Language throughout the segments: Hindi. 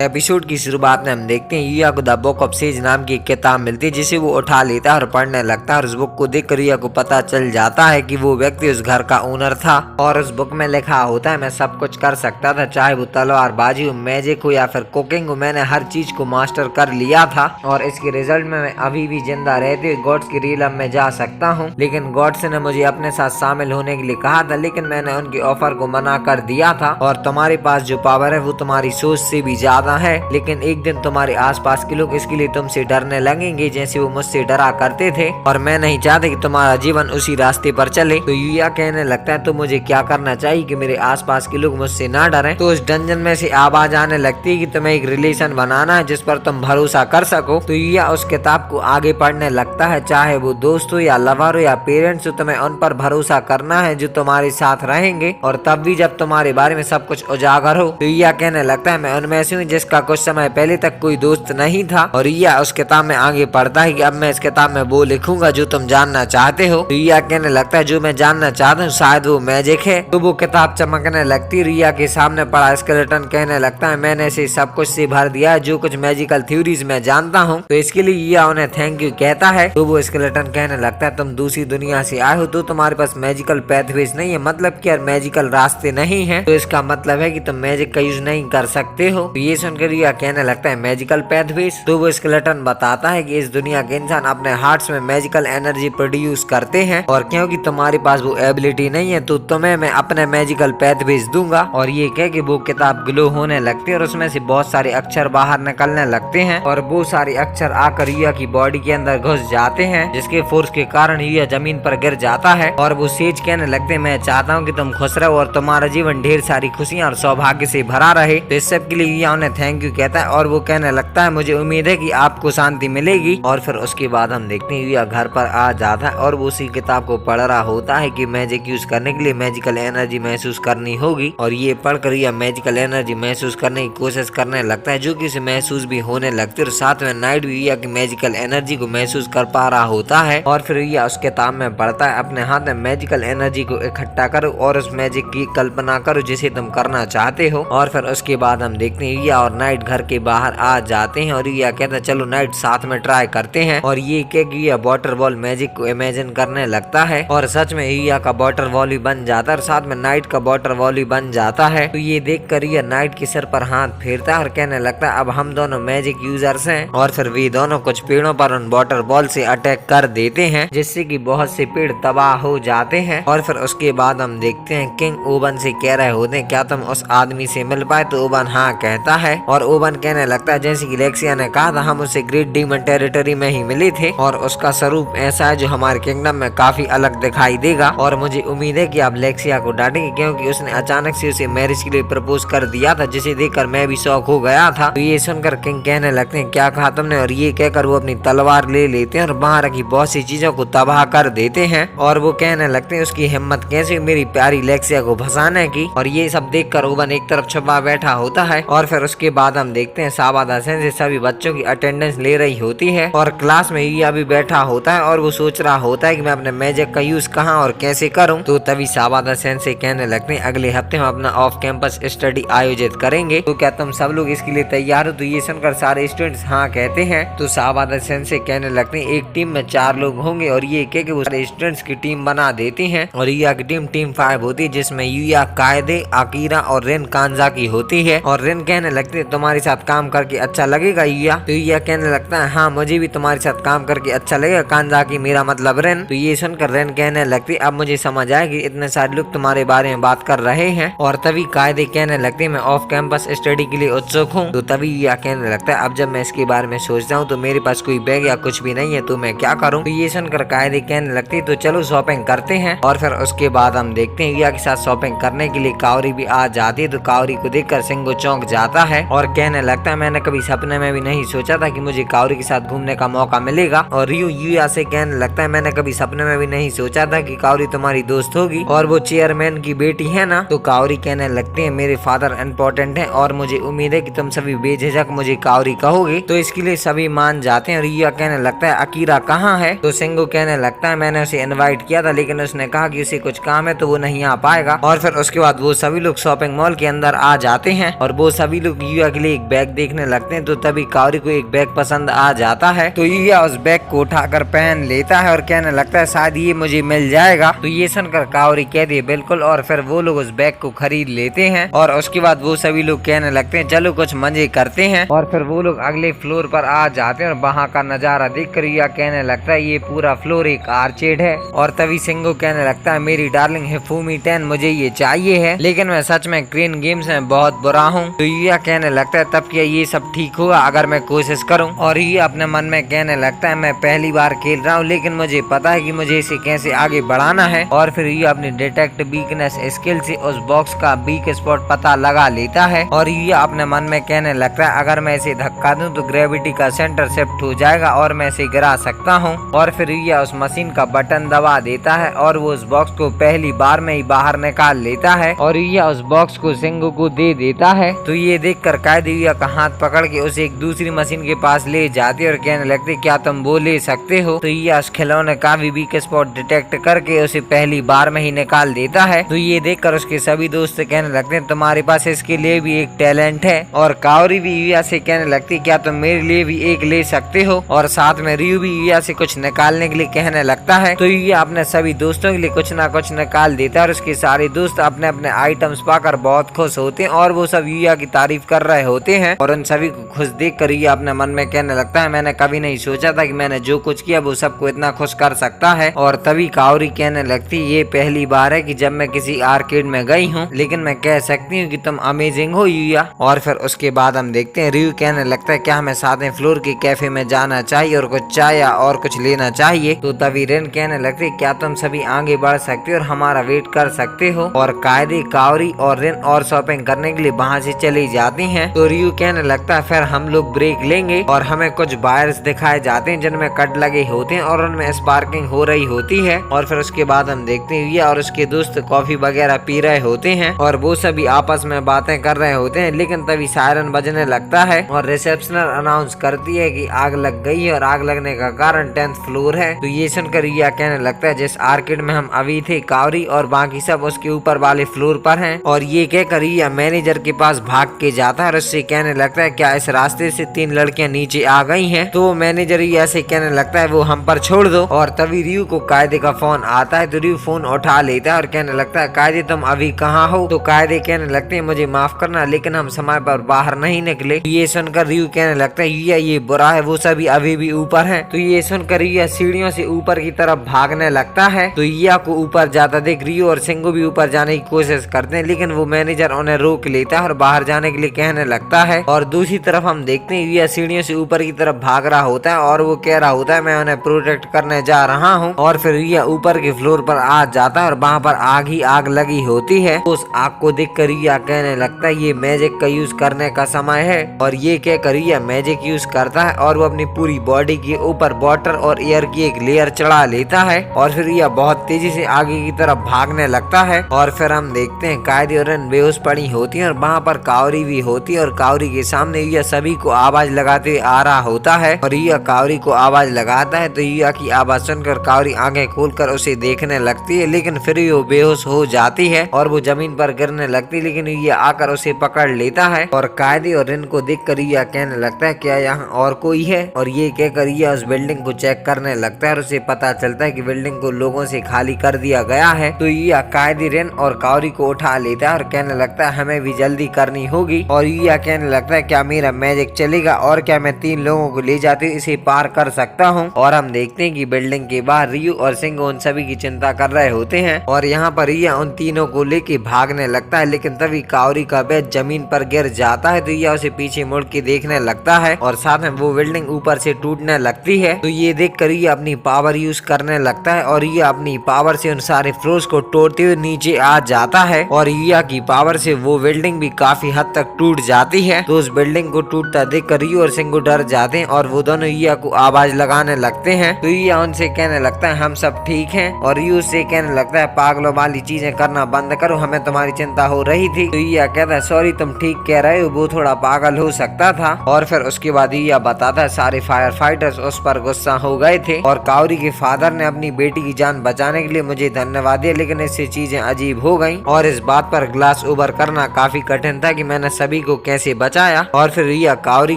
एपिसोड की शुरुआत में हम देखते हैं युया को द बुक ऑफ सेज नाम की एक किताब मिलती है, जिसे वो उठा लेता है और पढ़ने लगता है। और उस बुक को देखकर युया को पता चल जाता है कि वो व्यक्ति उस घर का ओनर था और उस बुक में लिखा होता है मैं सब कुछ कर सकता था, चाहे वो तलवारबाजी हो, मैजिक हो या फिर कुकिंग हो, मैंने हर चीज को मास्टर कर लिया था और इसके रिजल्ट में मैं अभी भी जिंदा रहते हुए गॉड्स की रियलम में जा सकता हूँ। लेकिन गॉड्स ने मुझे अपने साथ शामिल होने के लिए कहा था, लेकिन मैंने उनके ऑफर को मना कर दिया था। और तुम्हारे पास जो पावर है वो तुम्हारी सोच से भी ज्यादा है, लेकिन एक दिन तुम्हारे आसपास के लोग इसके लिए तुमसे डरने लगेंगे जैसे वो मुझसे डरा करते थे और मैं नहीं चाहती कि तुम्हारा जीवन उसी रास्ते पर चले। तो युया कहने लगता है तो मुझे क्या करना चाहिए कि मेरे आसपास के लोग मुझसे ना डरें। तो उस डंजन में से आवाज आने लगती है कि तुम्हें एक रिलेशन बनाना है जिस पर तुम भरोसा कर सको। तो युया उस किताब को आगे पढ़ने लगता है, चाहे वो दोस्त हो या लवर हो या पेरेंट्स हो, तुम्हें उन पर भरोसा करना है जो तुम्हारे साथ रहेंगे और तब भी जब तुम्हारे बारे में सब कुछ उजागर हो। तो युया कहने लगता है मैं उनमें से हूँ जिसका कुछ समय पहले तक कोई दोस्त नहीं था। और युया उस किताब में आगे पढ़ता है कि अब मैं इस किताब में वो लिखूंगा जो तुम जानना चाहते हो। तो युया कहने लगता है जो मैं जानना चाहता हूँ शायद वो मैजिक है। तो वो किताब चमकने लगती है। युया के सामने पड़ा स्केलेटन कहने लगता है मैंने इसे सब कुछ से भर दिया है जो कुछ मैजिकल थ्योरीज में जानता हूँ। तो इसके लिए युया उन्हें थैंक यू कहता है। तो वो स्केलेटन कहने लगता है तुम दूसरी दुनिया से आए हो तो तुम्हारे पास मैजिकल पैथवेज नहीं है, मतलब कि यार मैजिकल रास्ते नहीं है, तो इसका मतलब है कि तुम मैजिक का यूज नहीं कर सकते हो। तो ये सुनकर युया कहने लगता है मैजिकल पैथवेज। तो वो स्केलेटन बताता है कि इस दुनिया के इंसान अपने हार्ट्स में मैजिकल एनर्जी प्रोड्यूस करते हैं और क्योंकि तुम्हारे पास वो एबिलिटी नहीं है तो तुम्हें मैं अपने मैजिकल पैथवेज दूंगा। और ये कह के वो किताब ग्लो होने लगती है और उसमें से बहुत सारे अक्षर बाहर निकलने लगते हैं और वो सारे अक्षर आकर युया की बॉडी के अंदर घुस जाते हैं, जिसके फोर्स के कारण युया जमीन पर गिर जाता है। और वो सेज कहने लगते हैं मैं चाहता हूँ कि तुम खुश रहो और तुम्हारा जीवन ढेर सारी खुशियाँ और सौभाग्य से भरा रहे। तो इस सब के लिए युया उन्हें थैंक यू कहता है और वो कहने लगता है मुझे उम्मीद है कि आपको शांति मिलेगी। और फिर उसके बाद हम देखते हैं युया घर पर आ जाता है और वो उसी किताब को पढ़ रहा होता है कि मैजिक यूज करने के लिए मैजिकल एनर्जी महसूस करनी होगी। और ये पढ़कर युया मैजिकल एनर्जी महसूस करने की कोशिश करने लगता है जो कि उसे महसूस भी होने लगती है। और साथ में नाइट भी युया की मैजिकल एनर्जी को महसूस कर पा रहा होता है। और फिर युया उस किताब में पढ़ता है अपने हाथ में मैजिकल एनर्जी को इकट्ठा करो और उस मैजिक की कल्पना करो जिसे तुम करना चाहते हो। और फिर उसके बाद हम देखते हैं युया और नाइट घर के बाहर आ जाते हैं और युया कहता है चलो नाइट साथ में ट्राई करते हैं। और ये कह के युया वाटर बॉल मैजिक को इमेजिन करने लगता है और सच में युया का वाटर बॉल भी बन जाता है और साथ में नाइट का वाटर बॉल भी बन जाता है। तो ये देख कर युया नाइट के सिर पर हाथ फेरता है और कहने लगता है अब हम दोनों मैजिक यूजर्स हैं। और फिर वे दोनों कुछ पेड़ों पर उन वाटर बॉल से अटैक कर देते हैं जिससे कि बहुत से पेड़ तबाह हो जाते हैं। और फिर उसके बाद हम देखते हैं किंग ओवन से कह रहे होते हैं क्या तुम उस आदमी से मिल पाए। तो ओवन हाँ कहता है और ओवन कहने लगता है जैसे कि लेक्सिया ने कहा था हम उसे ग्रेट डीमन टेरिटरी में ही मिले थे और उसका स्वरूप ऐसा है जो हमारे किंगडम में काफी अलग दिखाई देगा। और मुझे उम्मीद है कि आप लेक्सिया को डांटेंगे क्योंकि उसने अचानक से उसे मैरिज के लिए प्रपोज कर दिया था, जिसे देखकर मैं भी शौक हो गया था। तो ये सुनकर किंग कहने लगते हैं क्या कहा तुमने। और ये कहकर वो अपनी तलवार ले लेते हैं और बाहर की बहुत सी चीजों को तबाह कर देते हैं। और वो कहने लगते हैं उसकी हिम्मत कैसे मेरी प्यारी लेक्सिया को फंसाने की। और ये सब देखकर ओवन एक तरफ छुपा बैठा होता है। और फिर उसके बाद हम देखते हैं साबादा सेंसे सभी बच्चों की अटेंडेंस ले रही होती है और क्लास में युया भी बैठा होता है और वो सोच रहा होता है कि मैं अपने मैजिक का यूज कहाँ और कैसे करूँ। तो तभी साबादा सेंसे कहने लगते हैं अगले हफ्ते हम अपना ऑफ कैंपस स्टडी आयोजित करेंगे, तो क्या तुम सब लोग इसके लिए तैयार हो। तो ये सुनकर सारे स्टूडेंट्स हाँ कहते हैं। तो साबादा सेंसे कहने लगते हैं एक टीम में 4 लोग होंगे और ये कह के वो सारे स्टूडेंट्स की टीम बना देती हैं और युया की टीम 5 होती है जिसमें युया, कायदे, अकीरा और रेन कांजा की होती है। और रेन कहने लगती है तुम्हारे साथ काम करके अच्छा लगेगा युया। तो युया कहने लगता है हाँ मुझे भी तुम्हारे साथ काम करके अच्छा लगेगा कांजा की मेरा मतलब रेन। तो ये सुनकर रेन कहने लगती अब मुझे समझ आया कि इतने सारे लोग तुम्हारे बारे में बात कर रहे हैं। और तभी कायदे कहने लगती मैं ऑफ कैंपस स्टडी के लिए उत्सुक हूँ। तो तभी युया कहने लगता है अब जब मैं इसके बारे में सोचता हूँ तो मेरे पास कोई बैग या कुछ भी नहीं है तो मैं क्या करूँ। तो ये सुनकर कायदे कहने लगती तो चलो शॉपिंग करते हैं। और फिर उसके बाद हम देखते हैं युया के साथ शॉपिंग करने के लिए कावरी भी आ जाती है। तो कावरी को देखकर सिंगो चौंक जाता है और कहने लगता है मैंने कभी सपने में भी नहीं सोचा था कि मुझे कावरी के साथ घूमने का मौका मिलेगा। और रियू युया से कहने लगता है मैंने कभी सपने में भी नहीं सोचा था कि कावरी तुम्हारी दोस्त होगी और वो चेयरमैन की बेटी है ना। तो कावरी कहने लगते हैं मेरे फादर इम्पोर्टेंट है और मुझे उम्मीद है कि तुम सभी बेझिझक मुझे कावरी कहोगे। तो इसके लिए सभी मान जाते हैं। और युया कहने लगता है अकीरा कहाँ है। तो सिंगो कहने लगता है मैंने उसे इनवाइट किया था लेकिन उसने कहा कि उसे कुछ काम है तो वो नहीं आ पाएगा। और फिर उसके बाद वो सभी लोग शॉपिंग मॉल के अंदर आ जाते हैं और वो सभी लोग युया के लिए एक बैग देखने लगते हैं, तो तभी कावरी को एक बैग पसंद आ जाता है। तो युया उस बैग को उठाकर पहन लेता है और कहने लगता है शायद ये मुझे मिल जाएगा। तो ये सुनकर कावरी कहती है बिल्कुल, और फिर वो लोग उस बैग को खरीद लेते हैं और उसके बाद वो सभी लोग कहने लगते हैं चलो कुछ मजे करते हैं। और फिर वो लोग अगले फ्लोर पर आ जाते हैं और वहाँ का नजारा देखकर युया कहने लगता है ये पूरा फ्लोर एक आर्चेड है। और तभी सिंगो कहने लगता है मेरी डार्लिंग हिफूमी 10 मुझे ये चाहिए है, लेकिन मैं सच में क्रेन गेम्स में बहुत बुरा हूँ। तो युया कहने लगता है तब क्या ये सब ठीक होगा अगर मैं कोशिश करूँ। और युया अपने मन में कहने लगता है मैं पहली बार खेल रहा हूँ, लेकिन मुझे पता है कि मुझे इसे कैसे आगे बढ़ाना है। और फिर युया अपनी डिटेक्ट वीकनेस स्किल से उस बॉक्स का वीक स्पॉट पता लगा लेता है। और युया अपने मन में कहने लगता है अगर मैं इसे धक्का दूं तो ग्रेविटी का सेंटर शिफ्ट हो जाएगा और मैं इसे गिरा सकता हूं। और फिर युया उस मशीन का बटन दबा देता है और वो उस बॉक्स को पहली बार में ही बाहर निकाल लेता है और युया उस बॉक्स को सिंगो को दे देता है। तो ये देखकर कायदे युया का हाथ पकड़ के उसे एक दूसरी मशीन के पास ले जाती है और कहने लगती क्या तुम वो ले सकते हो। तो युया उस खिलौने का भी वीक स्पॉट डिटेक्ट करके उसे पहली बार में ही निकाल देता है। तो ये देखकर उसके सभी दोस्त कहने लगते हैं तुम्हारे पास इसके लिए भी एक टैलेंट है। और कावरी भी युया से कहने लगती क्या तुम मेरे लिए भी एक ले सकते हो। और साथ में रियू भी युया से कुछ निकालने के लिए कहने लगता है। तो युया अपने सभी दोस्तों के लिए कुछ ना कुछ निकाल देता है और उसके सारे दोस्त अपने अपने आइटम्स पाकर बहुत खुश होते हैं और वो सब युया की तारीफ कर रहे होते हैं। और उन सभी को खुश देख कर युया अपने मन में कहने लगता है मैंने कभी नहीं सोचा था कि मैंने जो कुछ किया वो सबको इतना खुश कर सकता है। और तभी कावरी कहने लगती ये पहली बार है कि जब मैं किसी आर्केड में गई हूँ, लेकिन मैं कह सकती हूँ कि तुम अमेजिंग हो युया। और फिर उसके बाद हम देखते हैं रियू कहने लगता है क्या हमें 7वें फ्लोर के कैफे में जाना चाहिए और कुछ चाय या और कुछ लेना चाहिए। तो तभी रेन कहने लगती है क्या तुम सभी आगे बढ़ सकते हो और हमारा वेट कर सकते हो। और कायदे कावरी और रेन और शॉपिंग करने के लिए वहाँ से चली जाती हैं। तो रियू कहने लगता है फिर हम लोग ब्रेक लेंगे और हमें कुछ वायर्स दिखाए जाते हैं जिनमें कट लगे होते हैं और उनमें स्पार्किंग हो रही होती है। और फिर उसके बाद हम देखते हैं युया और उसके दोस्त कॉफी वगैरह पी रहे होते हैं और वो सभी आपस में बातें कर रहे होते हैं। लेकिन तभी सायरन बजने लगता है और रिसेप्शनर अनाउंस करती है कि आग लग गई है और आग लगने का कारण 10th फ्लोर है। तो ये सुनकर युया कहने लगता है जिस आर्किड में हम अभी थे कावरी और बाकी सब उसके ऊपर वाले फ्लोर पर हैं। और ये कहकर युया मैनेजर के पास भाग के जाता है और उससे कहने लगता है क्या इस रास्ते से 3 लड़कियां नीचे आ गई हैं। तो मैनेजर युया से कहने लगता है वो हम पर छोड़ दो। और तभी रियू को कायदे का फोन आता है। तो रियू फोन उठा लेता है और कहने लगता है कायदे तुम अभी कहाँ हो। तो कायदे कहने लगते हैं मुझे माफ करना लेकिन हम समय पर बाहर नहीं निकले। ये सुनकर रियू कहने लगता है युया ये बुरा है वो सभी अभी भी ऊपर हैं। तो ये सुनकर युया सीढ़ियों से ऊपर की तरफ भागने लगता है। तो युया को ऊपर जाता देख रियू और सिंगो भी ऊपर जाने की कोशिश करते हैं, लेकिन वो मैनेजर उन्हें रोक लेता है और बाहर जाने के लिए कहने लगता है। और दूसरी तरफ हम देखते हैं युया सीढ़ियों से ऊपर की तरफ भाग रहा होता है और वो कह रहा होता है मैं उन्हें प्रोटेक्ट करने जा रहा हूँ। और फिर युया ऊपर के फ्लोर पर आ जाता है और वहाँ पर आग ही आग लगी होती है। उस आग को देख कर युया कहने लगता है ये मैजिक का यूज करने का समय है। और ये कहकर युया मैजिक यूज करता है और वो अपनी पूरी बॉडी के ऊपर वाटर और एयर की एक लेयर चढ़ा लेता है और फिर युया बहुत तेजी से आगे की तरफ भागने लगता है। और फिर हम देखते हैं कायदे और रेन बेहोश पड़ी होती है और वहाँ पर कावरी भी होती है और कावरी के सामने युया सभी को आवाज लगाते हुए आ रहा होता है और युया कावरी को आवाज लगाता है। तो युया की आवाज सुनकर कावरी आंखें खोलकर उसे देखने लगती है, लेकिन फिर वो बेहोश हो जाती है और वो जमीन पर गिरने लगती है, लेकिन युया आकर उसे पकड़ लेता है। और कायदे और रेन को देखकर युया कहने लगता है क्या यहाँ और कोई है। और ये कहकर युया उस बिल्डिंग को चेक करने लगता है और उसे पता चलता है कि बिल्डिंग को लोगों से खाली कर दिया गया है। तो युया कायदे रेन और कावरी को उठा लेता है और कहने लगता है हमें भी जल्दी करनी होगी। और युया कहने लगता है क्या मेरा मैजिक चलेगा और क्या मैं 3 लोगों को ले जाते इसे पार कर सकता हूँ। और हम देखते हैं कि बिल्डिंग के बाहर रियू और सिंगो उन सभी की चिंता कर रहे होते हैं और यहाँ पर युया उन तीनों को लेके भागने लगता है, लेकिन तभी कावरी का बैग जमीन पर गिर जाता है। तो युया उसे पीछे मुड़ के देखने लगता है और साथ में वो बिल्डिंग ऊपर से टूटने लगती है। तो ये देख कर युया अपनी पावर यूज करने लगता है और युया अपनी पावर से उन सारे फ्लोर्स को तोड़ते हुए नीचे आ जाता है और युया की पावर से वो बिल्डिंग भी काफी हद तक टूट जाती है। तो उस बिल्डिंग को टूटता देख कर रियू और सिंगो डर जाते हैं और वो दोनों युया को आवाज लगाने लगते हैं। तो युया उनसे कहने लगता है हम सब ठीक हैं और रियू से कहने लगता है पागलों वाली चीजें करना बंद करो, हमें तुम्हारी चिंता हो रही थी। तो युया कहता है सॉरी तुम ठीक कह रहे हो, वो थोड़ा पागल हो सकता था। और फिर उसके बाद युया बताता है सारे फायर फाइटर्स उस पर गुस्सा हो गए थे और कावरी के फादर ने अपनी बेटी की जान बचाने के लिए मुझे धन्यवाद दिया, लेकिन इससे चीजें अजीब हो गई और इस बात पर ग्लास ओवर करना काफी कठिन था कि मैंने सभी सभी को कैसे बचाया। और फिर रिया कावरी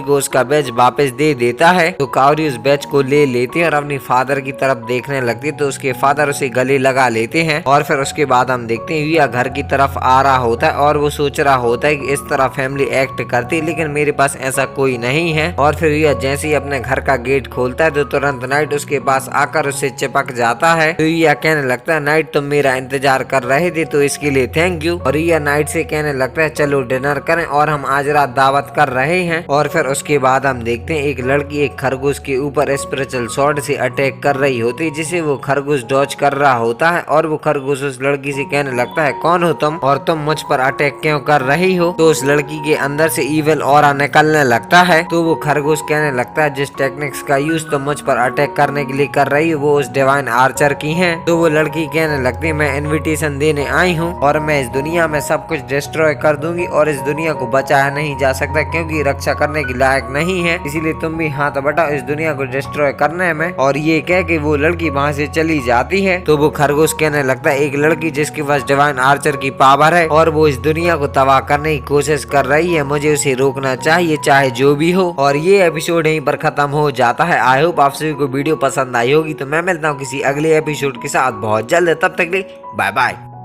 को उसका बैच वापस दे देता है तो कावरी उस बैच को ले लेती है और अपनी फादर की तरफ देखने लगती है तो उसके फादर उसे गले लगा लेते हैं। और फिर उसके बाद हम देखते हैं रिया घर की तरफ आ रहा होता है और वो सोच रहा होता है कि इस तरह फैमिली एक्ट करती है, लेकिन मेरे पास ऐसा कोई नहीं है। और फिर रिया जैसे ही अपने घर का गेट खोलता है तो तुरंत नाइट उसके पास आकर उससे चिपक जाता है। तो रिया कहने लगता है नाइट तुम मेरा इंतजार कर रहे थे तो इसके लिए थैंक यू। और रिया नाइट से कहने लगता है चलो डिनर करें और हम आज रात दावत कर रहे हैं। और फिर उसके बाद हम देखते हैं एक लड़की एक खरगोश के ऊपर स्पिरिचुअल स्वॉर्ड से अटैक कर रही होती है जिसे वो खरगोश डॉज कर रहा होता है। और वो खरगोश उस लड़की से कहने लगता है कौन हो तुम और तुम मुझ पर अटैक क्यों कर रही हो। तो उस लड़की के अंदर से इविल ऑरा निकलने लगता है। तो वो खरगोश कहने लगता है जिस टेक्निक्स का यूज तुम मुझ पर अटैक करने के लिए कर रही हो वो उस डिवाइन आर्चर की है। तो वो लड़की कहने लगती है मैं इन्विटेशन देने आई हूँ और मैं इस दुनिया में सब कुछ डिस्ट्रॉय कर दूंगी और इस दुनिया को बचाया नहीं जा सकता क्योंकि रक्षा करने की लायक नहीं है, इसीलिए तुम भी हाथ बटाओ इस दुनिया को डिस्ट्रॉय करने में। और ये कह के वो लड़की वहाँ से चली जाती है। तो वो खरगोश कहने लगता है एक लड़की जिसके पास डिवाइन आर्चर की पावर है और वो इस दुनिया को तबाह करने की कोशिश कर रही है, मुझे उसे रोकना चाहिए चाहे जो भी हो। और ये एपिसोड यहीं पर खत्म हो जाता है। आई होप आप सभी को वीडियो पसंद आई होगी। तो मैं मिलता हूँ किसी अगले एपिसोड के साथ बहुत जल्द, तब तक के लिए बाय बाय।